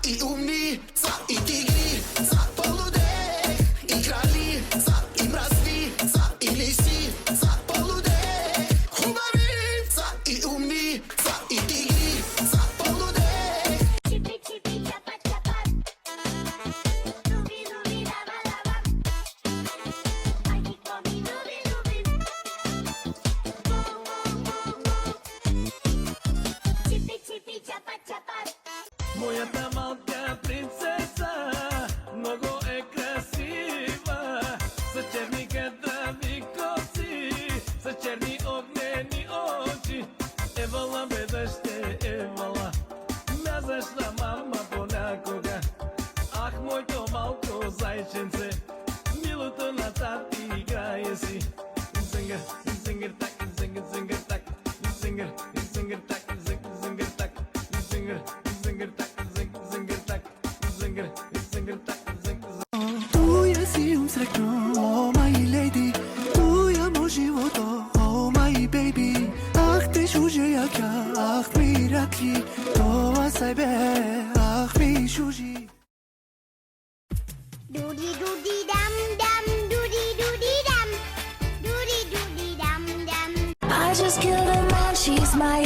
i umnica, i tigrica, poludek, i kraljica, i mraznica, i lisica, poludek, humavica, i umnica, i tigrica, poludek. Chipi chipi chapa chapa, lubi lubi lava lava, aquí con mi lubi lubi, wo wo wo wo. Chipi chipi chapa chapa. Моята малка принцеса много е красива, с черни кадрави коси, с черни огнени очи. Евала беда ще евала, мязашна мама понякога. Ах, моето малко зайченце, милото на тати играе си. Зингър, зингър так, зингър, зингър так, зингър, зингър так, зингър, зингър так, зингър, зингър так, зингър, зингър так, зингър, зингър так, зингър. Tu si um srećno, oh my lady. Tu je moj život, oh my baby. Ah, te šuže jak ja, ah mi raki. To vas ajbe, ah mi šuži. Doody doody dum dum, doody doody dum, doody doody dum dum. I just killed a man, she's my